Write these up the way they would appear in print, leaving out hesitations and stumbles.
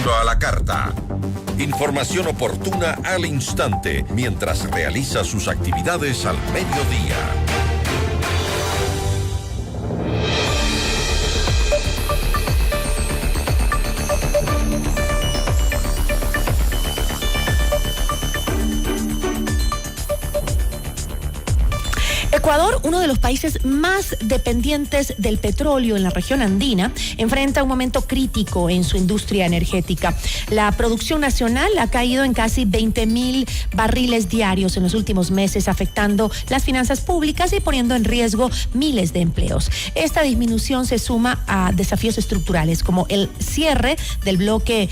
Notimundo a la carta. Información oportuna al instante mientras realiza sus actividades al mediodía. Ecuador, uno de los países más dependientes del petróleo en la región andina, enfrenta un momento crítico en su industria energética. La producción nacional ha caído en casi 20.000 barriles diarios en los últimos meses, afectando las finanzas públicas y poniendo en riesgo miles de empleos. Esta disminución se suma a desafíos estructurales como el cierre del bloque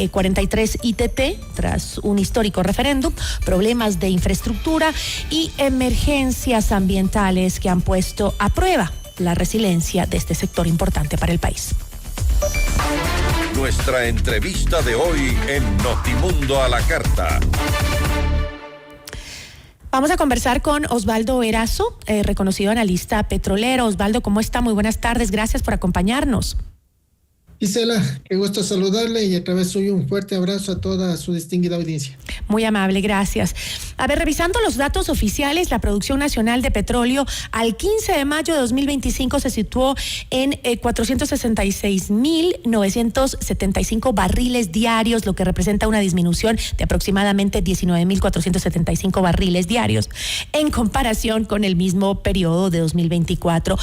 43 ITT tras un histórico referéndum, problemas de infraestructura y emergencias ambientales que han puesto a prueba la resiliencia de este sector importante para el país. Nuestra entrevista de hoy en Notimundo a la carta. Vamos a conversar con Osvaldo Erazo, reconocido analista petrolero. Osvaldo, ¿cómo está? Muy buenas tardes, gracias por acompañarnos. Gisela, qué gusto saludarle y a través suyo un fuerte abrazo a toda su distinguida audiencia. Muy amable, gracias. A ver, revisando los datos oficiales, la producción nacional de petróleo al 15 de mayo de 2025 se situó en 466.975 barriles diarios, lo que representa una disminución de aproximadamente 19.475 barriles diarios en comparación con el mismo periodo de 2024.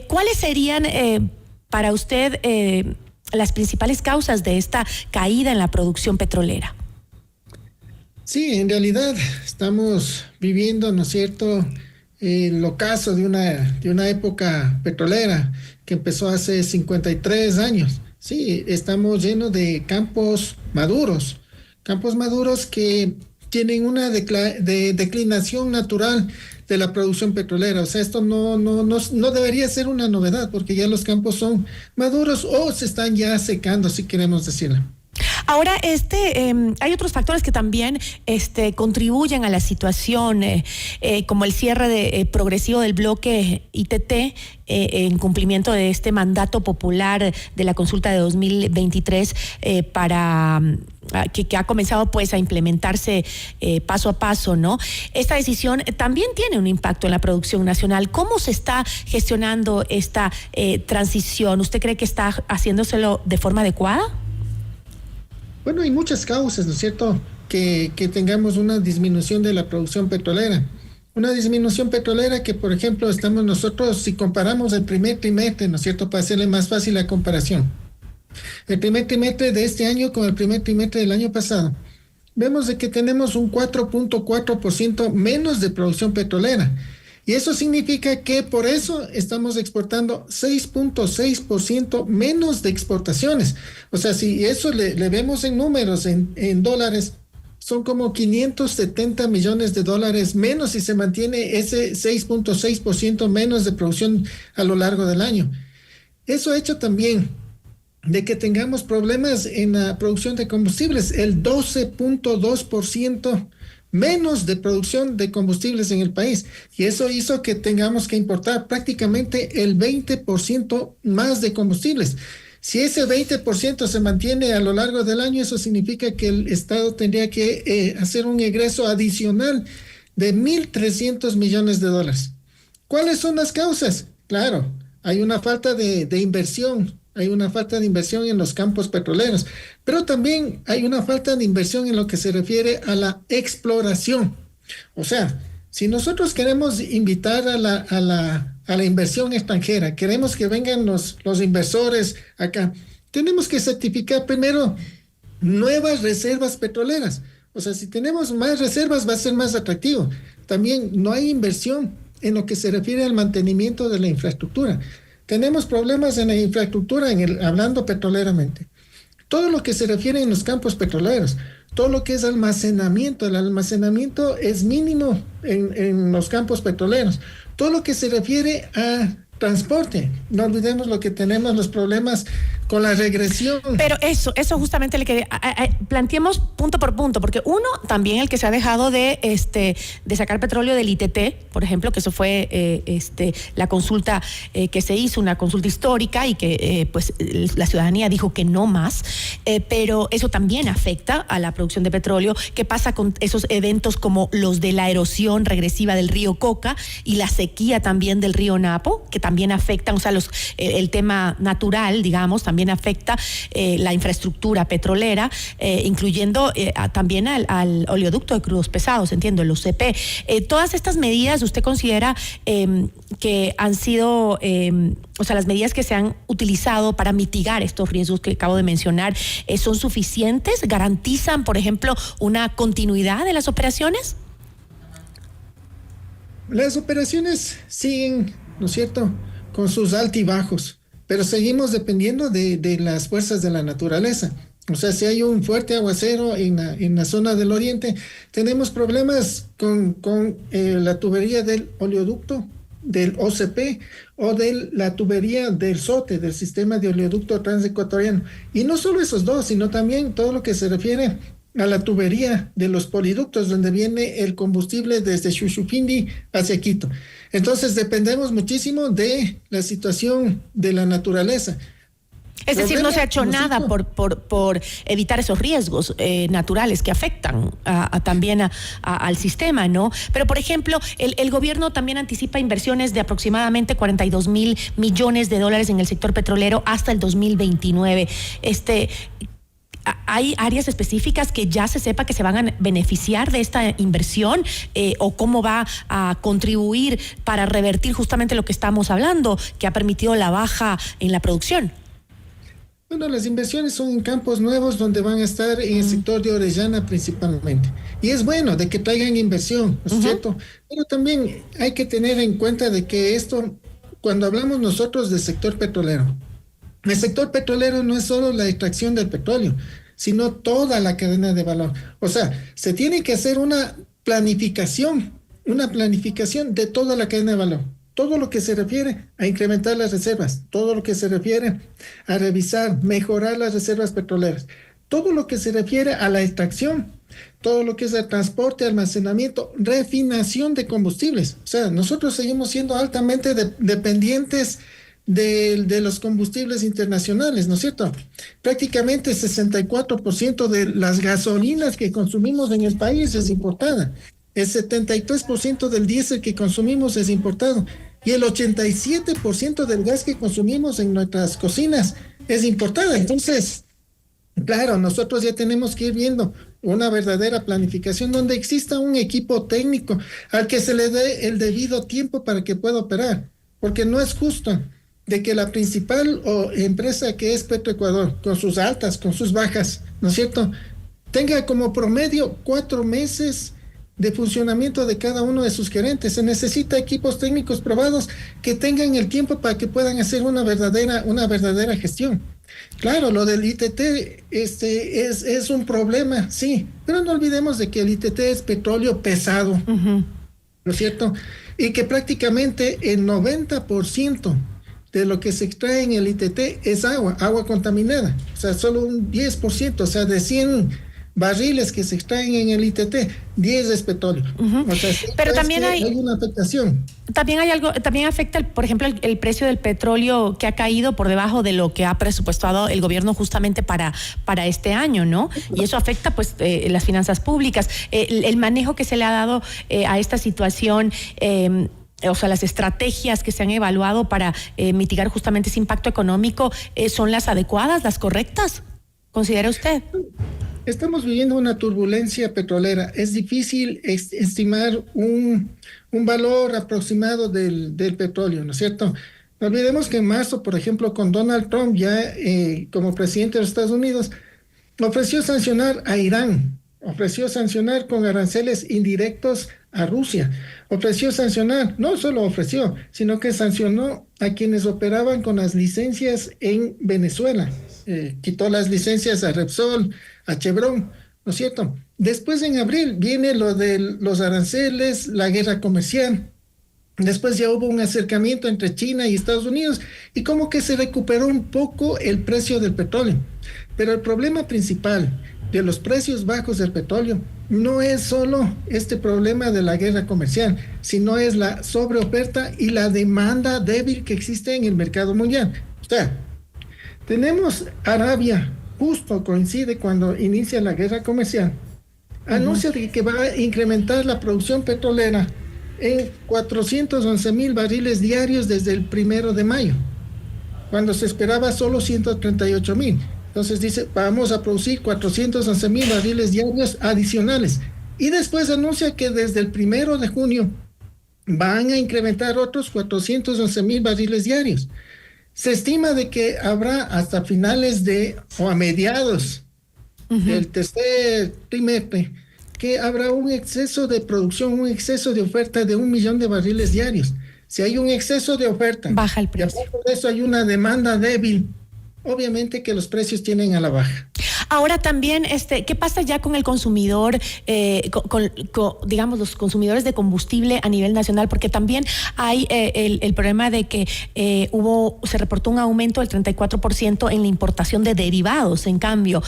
¿Cuáles serían para usted las principales causas de esta caída en la producción petrolera? Sí, en realidad estamos viviendo, ¿no es cierto?, el ocaso de una época petrolera que empezó hace 53 años. Sí, estamos llenos de campos maduros que tienen una declinación natural de la producción petrolera. O sea, esto no debería ser una novedad porque ya los campos son maduros o se están ya secando, si queremos decirlo. Ahora, hay otros factores que también contribuyen a la situación, como el cierre progresivo del bloque ITT, en cumplimiento de este mandato popular de la consulta de 2023 que ha comenzado pues a implementarse paso a paso, ¿no? Esta decisión también tiene un impacto en la producción nacional. ¿Cómo se está gestionando esta transición? ¿Usted cree que está haciéndoselo de forma adecuada? Bueno, hay muchas causas, ¿no es cierto?, que tengamos una disminución de la producción petrolera. Una disminución petrolera que, por ejemplo, estamos nosotros, si comparamos el primer trimestre, ¿no es cierto?, para hacerle más fácil la comparación. El primer trimestre de este año con el primer trimestre del año pasado, vemos de que tenemos un 4.4% menos de producción petrolera. Y eso significa que por eso estamos exportando 6.6% menos de exportaciones. O sea, si eso le vemos en números, en dólares, son como 570 millones de dólares menos si se mantiene ese 6.6% menos de producción a lo largo del año. Eso ha hecho también de que tengamos problemas en la producción de combustibles, el 12.2% menos de producción de combustibles en el país, y eso hizo que tengamos que importar prácticamente el 20% más de combustibles. Si ese 20% se mantiene a lo largo del año, eso significa que el Estado tendría que hacer un egreso adicional de 1.300 millones de dólares. ¿Cuáles son las causas? Claro, hay una falta de inversión. Hay una falta de inversión en los campos petroleros, pero también hay una falta de inversión en lo que se refiere a la exploración. O sea, si nosotros queremos invitar a la inversión extranjera, queremos que vengan los inversores acá, tenemos que certificar primero nuevas reservas petroleras. O sea, si tenemos más reservas va a ser más atractivo. También no hay inversión en lo que se refiere al mantenimiento de la infraestructura. Tenemos problemas en la infraestructura, hablando petroleramente. Todo lo que se refiere en los campos petroleros, todo lo que es almacenamiento, el almacenamiento es mínimo en los campos petroleros. Todo lo que se refiere a transporte. No olvidemos lo que tenemos, los problemas con la regresión. Pero eso justamente le quería, planteemos punto por punto, porque uno, también el que se ha dejado de sacar petróleo del ITT, por ejemplo, que eso fue la consulta que se hizo, una consulta histórica y que pues la ciudadanía dijo que no más, pero eso también afecta a la producción de petróleo. ¿Qué pasa con esos eventos como los de la erosión regresiva del río Coca y la sequía también del río Napo, que también afectan, o sea, el tema natural, digamos, también afecta la infraestructura petrolera, incluyendo también al oleoducto de crudos pesados, entiendo, el OCP. Todas estas medidas, ¿usted considera que han sido, o sea, las medidas que se han utilizado para mitigar estos riesgos que acabo de mencionar, son suficientes? ¿Garantizan, por ejemplo, una continuidad de las operaciones? Las operaciones siguen, ¿no es cierto?, con sus altibajos, pero seguimos dependiendo de las fuerzas de la naturaleza. O sea, si hay un fuerte aguacero en la zona del oriente, tenemos problemas con la tubería del oleoducto, del OCP, o de la tubería del SOTE, del sistema de oleoducto transecuatoriano. Y no solo esos dos, sino también todo lo que se refiere a la tubería de los poliductos, donde viene el combustible desde Shushufindi hacia Quito. Entonces dependemos muchísimo de la situación de la naturaleza. Es decir, no se ha hecho nada por evitar esos riesgos naturales que afectan también al sistema, ¿no? Pero, por ejemplo, el gobierno también anticipa inversiones de aproximadamente 42.000 millones de dólares en el sector petrolero hasta el 2029. ¿Hay áreas específicas que ya se sepa que se van a beneficiar de esta inversión o cómo va a contribuir para revertir justamente lo que estamos hablando, que ha permitido la baja en la producción? Bueno, las inversiones son en campos nuevos donde van a estar en el sector de Orellana principalmente. Y es bueno de que traigan inversión, ¿no es cierto? Pero también hay que tener en cuenta de que esto, cuando hablamos nosotros del sector petrolero, el sector petrolero no es solo la extracción del petróleo, sino toda la cadena de valor. O sea, se tiene que hacer una planificación de toda la cadena de valor. Todo lo que se refiere a incrementar las reservas, todo lo que se refiere a revisar, mejorar las reservas petroleras, todo lo que se refiere a la extracción, todo lo que es el transporte, almacenamiento, refinación de combustibles. O sea, nosotros seguimos siendo altamente dependientes de los combustibles internacionales, ¿no es cierto? Prácticamente 64% de las gasolinas que consumimos en el país es importada. El 73% del diésel que consumimos es importado. Y el 87% del gas que consumimos en nuestras cocinas es importada. Entonces, claro, nosotros ya tenemos que ir viendo una verdadera planificación donde exista un equipo técnico al que se le dé el debido tiempo para que pueda operar. Porque no es justo de que la principal empresa que es Petroecuador, con sus altas, con sus bajas, ¿no es cierto?, tenga como promedio 4 meses de funcionamiento de cada uno de sus gerentes. Se necesita equipos técnicos probados que tengan el tiempo para que puedan hacer una verdadera gestión. Claro, lo del ITT es un problema, sí, pero no olvidemos de que el ITT es petróleo pesado, ¿no es cierto? Y que prácticamente el 90% de lo que se extrae en el ITT es agua contaminada. O sea, solo un 10%, o sea, de 100 barriles que se extraen en el ITT, 10 es petróleo. O sea, pero también hay una afectación. También hay algo, también afecta, por ejemplo, el precio del petróleo, que ha caído por debajo de lo que ha presupuestado el gobierno justamente para este año, ¿no? Y eso afecta pues las finanzas públicas. El manejo que se le ha dado a esta situación, o sea, las estrategias que se han evaluado para mitigar justamente ese impacto económico, ¿son las adecuadas, las correctas? ¿Considera usted? Estamos viviendo una turbulencia petrolera. Es difícil estimar un valor aproximado del petróleo, ¿no es cierto? No olvidemos que en marzo, por ejemplo, con Donald Trump ya como presidente de los Estados Unidos, ofreció sancionar a Irán, ofreció sancionar con aranceles indirectos a Rusia, ofreció sancionar, no solo ofreció, sino que sancionó a quienes operaban con las licencias en Venezuela. Quitó las licencias a Repsol, a Chevron, ¿no es cierto? Después en abril viene lo de los aranceles, la guerra comercial. Después ya hubo un acercamiento entre China y Estados Unidos y como que se recuperó un poco el precio del petróleo. Pero el problema principal de los precios bajos del petróleo no es solo este problema de la guerra comercial, sino es la sobreoferta y la demanda débil que existe en el mercado mundial. O sea, tenemos Arabia, justo coincide cuando inicia la guerra comercial, anuncia que va a incrementar la producción petrolera en 411,000 barriles diarios desde el 1 de mayo, cuando se esperaba solo 138,000. Entonces dice, vamos a producir 411,000 barriles diarios adicionales. Y después anuncia que desde el 1 de junio van a incrementar otros 411,000 barriles diarios. Se estima de que habrá hasta finales o a mediados del tercer trimestre, que habrá un exceso de producción, un exceso de oferta de 1 millón de barriles diarios. Si hay un exceso de oferta, baja el precio. Y aparte de eso hay una demanda débil, obviamente que los precios tienen a la baja. Ahora también, ¿qué pasa ya con el consumidor, digamos, los consumidores de combustible a nivel nacional? Porque también hay el problema de que se reportó un aumento del 34% en la importación de derivados, en cambio,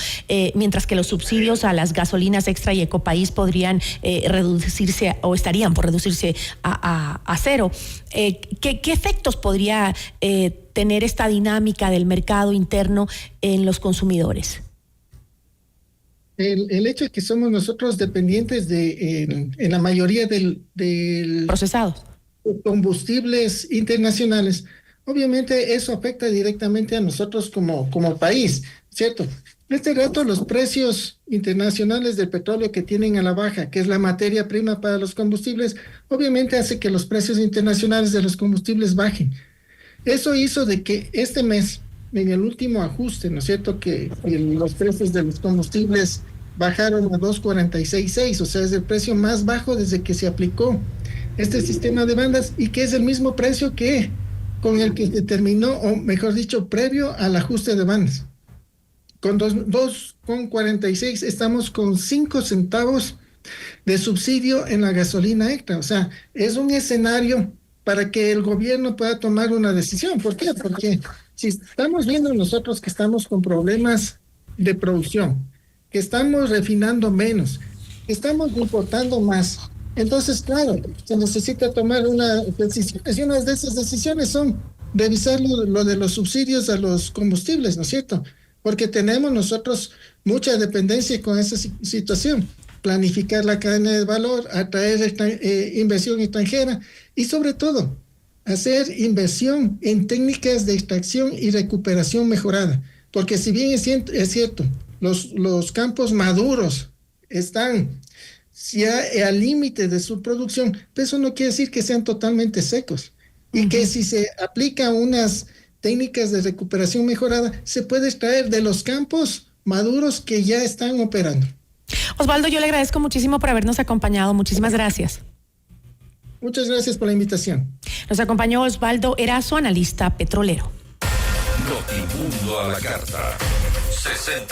mientras que los subsidios a las gasolinas extra y Ecopaís podrían reducirse o estarían por reducirse a cero. ¿Qué efectos podría tener esta dinámica del mercado interno en los consumidores? El hecho es que somos nosotros dependientes en la mayoría del procesados, combustibles internacionales. Obviamente eso afecta directamente a nosotros como país, ¿cierto? En este rato los precios internacionales del petróleo que tienen a la baja, que es la materia prima para los combustibles, obviamente hace que los precios internacionales de los combustibles bajen. Eso hizo de que este mes, en el último ajuste, ¿no es cierto?, que los precios de los combustibles bajaron a 2.46.6, o sea, es el precio más bajo desde que se aplicó este sistema de bandas y que es el mismo precio con el que se terminó, o mejor dicho, previo al ajuste de bandas. Con 2.46 estamos con 5 centavos de subsidio en la gasolina extra, o sea, es un escenario para que el gobierno pueda tomar una decisión. ¿Por qué? Porque si estamos viendo nosotros que estamos con problemas de producción, que estamos refinando menos, que estamos importando más, entonces, claro, se necesita tomar una decisión. Y una de esas decisiones son revisar lo de los subsidios a los combustibles, ¿no es cierto? Porque tenemos nosotros mucha dependencia con esa situación. Planificar la cadena de valor, atraer inversión extranjera y sobre todo hacer inversión en técnicas de extracción y recuperación mejorada. Porque si bien es cierto, los campos maduros están ya al límite de su producción, pero eso no quiere decir que sean totalmente secos. Y que si se aplican unas técnicas de recuperación mejorada, se puede extraer de los campos maduros que ya están operando. Osvaldo, yo le agradezco muchísimo por habernos acompañado. Muchísimas gracias. Muchas gracias por la invitación. Nos acompañó Osvaldo Erazo, analista petrolero. Notimundo a la carta. 60